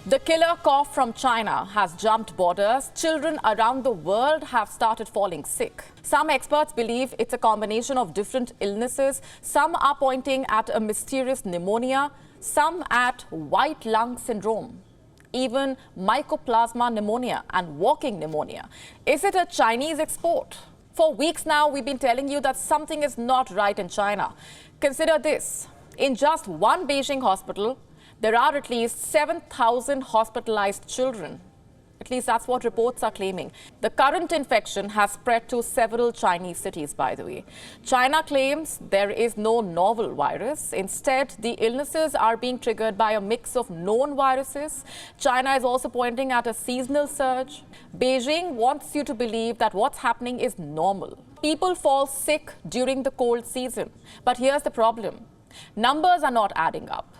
The killer cough from China has jumped borders. Children around the world have started falling sick. Some experts believe it's a combination of different illnesses. Some are pointing at a mysterious pneumonia, some at white lung syndrome, even mycoplasma pneumonia and walking pneumonia. Is it a Chinese export? For weeks now, we've been telling you that something is not right in China. Consider this. In just one Beijing hospital, there are at least 7,000 hospitalized children. At least that's what reports are claiming. The current infection has spread to several Chinese cities, by the way. China claims there is no novel virus. Instead, the illnesses are being triggered by a mix of known viruses. China is also pointing at a seasonal surge. Beijing wants you to believe that what's happening is normal. People fall sick during the cold season. But here's the problem. Numbers are not adding up.